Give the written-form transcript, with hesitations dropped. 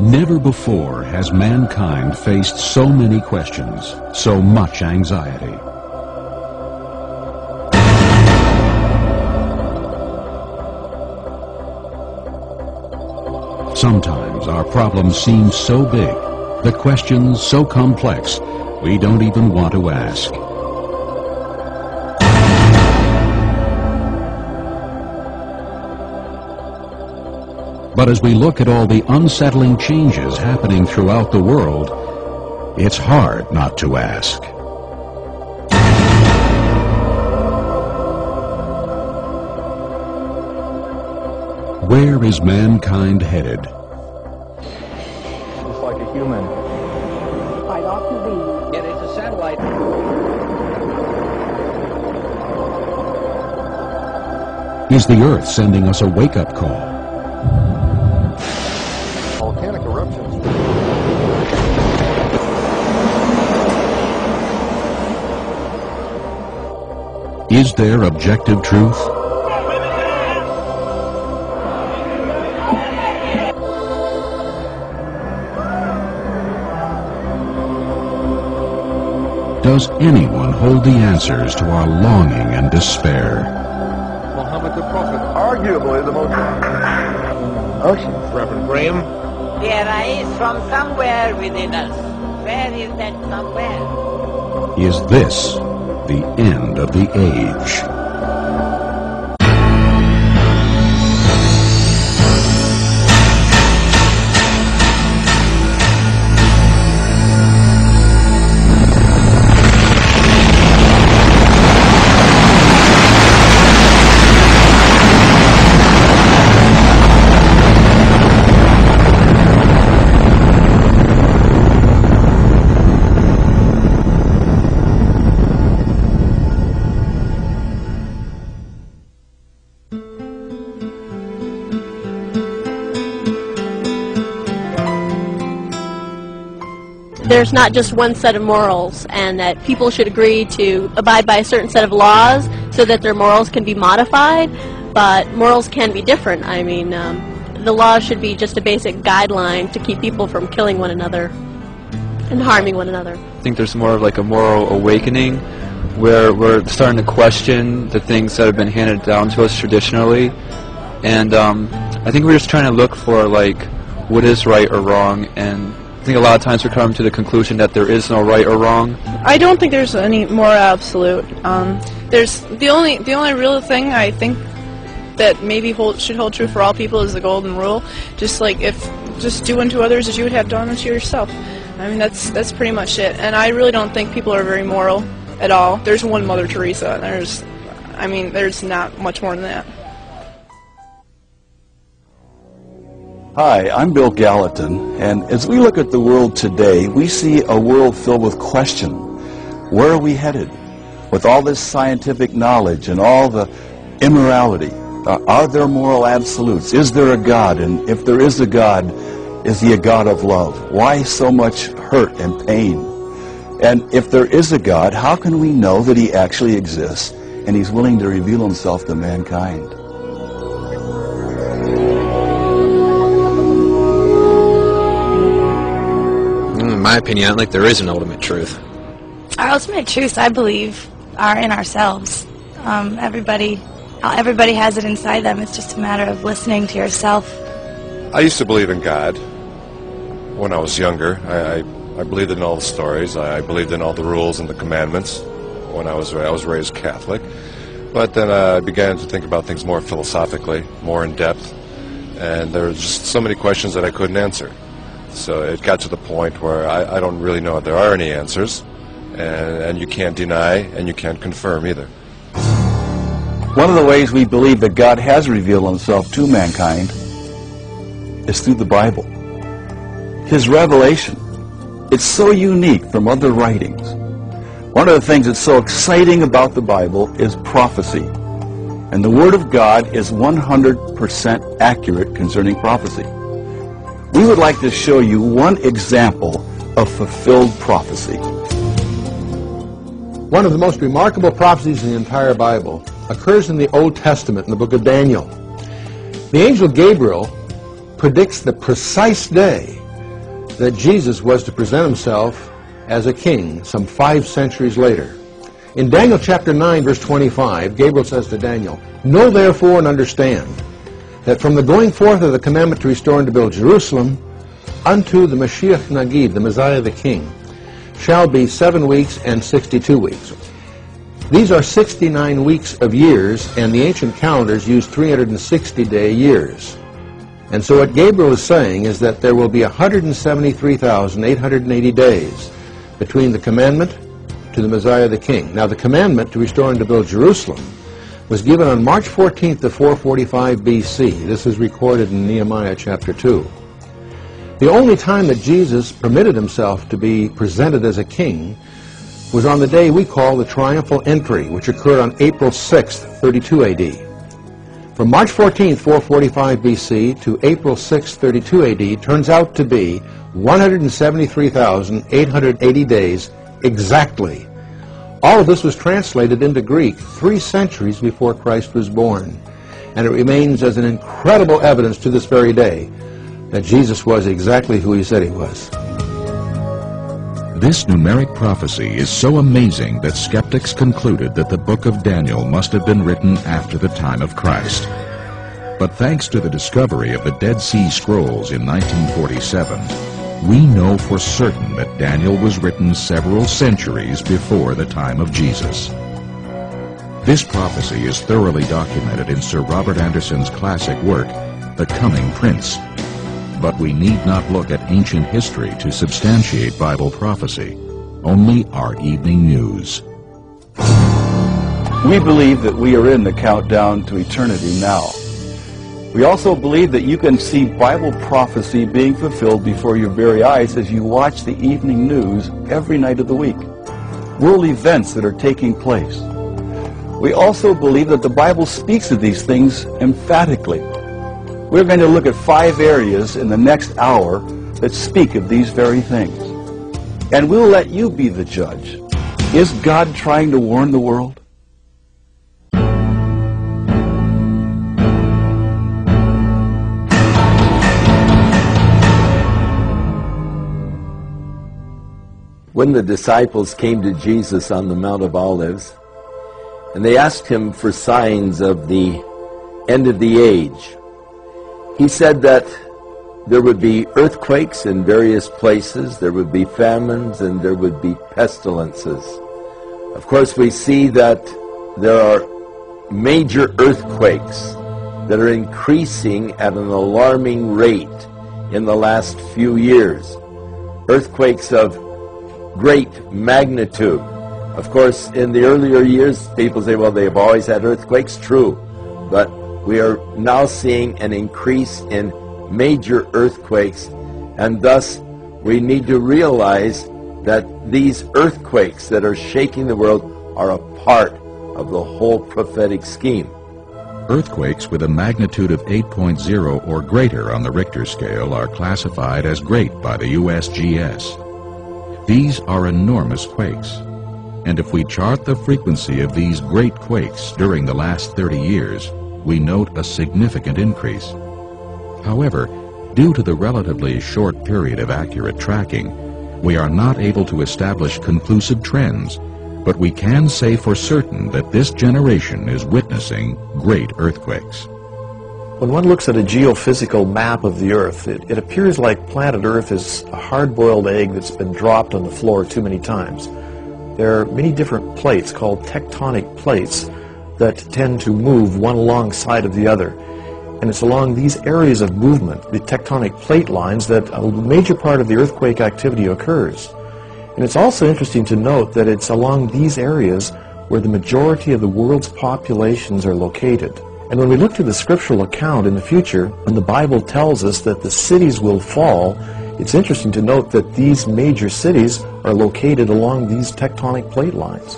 Never before has mankind faced so many questions, so much anxiety. Sometimes our problems seem so big, the questions so complex, we don't even want to ask. But as we look at all the unsettling changes happening throughout the world, it's hard not to ask. Where is mankind headed? Just like a human. Quite ought to be. It is a satellite. Is the Earth sending us a wake-up call? Volcanic eruptions. Is there objective truth? Does anyone hold the answers to our longing and despair? Muhammad the Prophet, arguably the most ocean. Reverend Graham. There is from somewhere within us. Where is that somewhere? Is this the end of the age? There's not just one set of morals, and that people should agree to abide by a certain set of laws so that their morals can be modified, but morals can be different. I mean, the law should be just a basic guideline to keep people from killing one another and harming one another. I think there's more of like a moral awakening where we're starting to question the things that have been handed down to us traditionally, and I think we're just trying to look for like what is right or wrong, and I think a lot of times we're coming to the conclusion that there is no right or wrong. I don't think there's any more absolute. There's the only real thing I think that maybe should hold true for all people is the golden rule. Just like just do unto others as you would have done unto yourself. I mean that's pretty much it. And I really don't think people are very moral at all. There's one Mother Teresa. There's not much more than that. Hi, I'm Bill Gallatin, and as we look at the world today, we see a world filled with question. Where are we headed? With all this scientific knowledge and all the immorality, are there moral absolutes? Is there a God? And if there is a God, is he a God of love? Why so much hurt and pain? And if there is a God, how can we know that he actually exists and he's willing to reveal himself to mankind? In my opinion, I don't think there is an ultimate truth. Our ultimate truths, I believe, are in ourselves. Everybody has it inside them. It's just a matter of listening to yourself. I used to believe in God when I was younger. I believed in all the stories. I believed in all the rules and the commandments when I was raised Catholic. But then I began to think about things more philosophically, more in depth, and there were just so many questions that I couldn't answer. So it got to the point where I don't really know if there are any answers, and you can't deny and you can't confirm either. One of the ways we believe that God has revealed himself to mankind is through the Bible. His revelation, it's so unique from other writings. One of the things that's so exciting about the Bible is prophecy. And the Word of God is 100% accurate concerning prophecy. We would like to show you one example of fulfilled prophecy. One of the most remarkable prophecies in the entire Bible occurs in the Old Testament, in the book of Daniel. The angel Gabriel predicts the precise day that Jesus was to present himself as a king some 5 centuries later. In Daniel chapter 9, verse 25, Gabriel says to Daniel, "Know therefore and understand that from the going forth of the commandment to restore and to build Jerusalem unto the Mashiach Nagid, the Messiah the King, shall be 7 weeks and 62 weeks. These are 69 weeks of years, and the ancient calendars use 360-day years. And so what Gabriel is saying is that there will be 173,880 days between the commandment to the Messiah the King. Now, the commandment to restore and to build Jerusalem was given on March 14th of 445 B.C. This is recorded in Nehemiah chapter 2. The only time that Jesus permitted himself to be presented as a king was on the day we call the triumphal entry, which occurred on April 6th, 32 A.D. From March 14th, 445 B.C. to April 6th, 32 A.D. turns out to be 173,880 days exactly. All of this was translated into Greek 3 centuries before Christ was born, and it remains as an incredible evidence to this very day that Jesus was exactly who he said he was. This numeric prophecy is so amazing that skeptics concluded that the book of Daniel must have been written after the time of Christ. But thanks to the discovery of the Dead Sea Scrolls in 1947, we know for certain that Daniel was written several centuries before the time of Jesus. This prophecy is thoroughly documented in Sir Robert Anderson's classic work, The Coming Prince. But we need not look at ancient history to substantiate Bible prophecy, only our evening news. We believe that we are in the countdown to eternity now. We also believe that you can see Bible prophecy being fulfilled before your very eyes as you watch the evening news every night of the week. World events that are taking place. We also believe that the Bible speaks of these things emphatically. We're going to look at 5 areas in the next hour that speak of these very things. And we'll let you be the judge. Is God trying to warn the world? When the disciples came to Jesus on the Mount of Olives, and they asked him for signs of the end of the age, he said that there would be earthquakes in various places, there would be famines, and there would be pestilences. Of course, we see that there are major earthquakes that are increasing at an alarming rate in the last few years. Earthquakes of great magnitude. Of course, in the earlier years, people say, well, they've always had earthquakes. True. But we are now seeing an increase in major earthquakes, and thus we need to realize that these earthquakes that are shaking the world are a part of the whole prophetic scheme. Earthquakes with a magnitude of 8.0 or greater on the Richter scale are classified as great by the USGS. These are enormous quakes, and if we chart the frequency of these great quakes during the last 30 years, we note a significant increase. However, due to the relatively short period of accurate tracking, we are not able to establish conclusive trends, but we can say for certain that this generation is witnessing great earthquakes. When one looks at a geophysical map of the Earth, it appears like planet Earth is a hard-boiled egg that's been dropped on the floor too many times. There are many different plates called tectonic plates that tend to move one alongside of the other. And it's along these areas of movement, the tectonic plate lines, that a major part of the earthquake activity occurs. And it's also interesting to note that it's along these areas where the majority of the world's populations are located. And when we look to the scriptural account in the future, when the Bible tells us that the cities will fall, it's interesting to note that these major cities are located along these tectonic plate lines.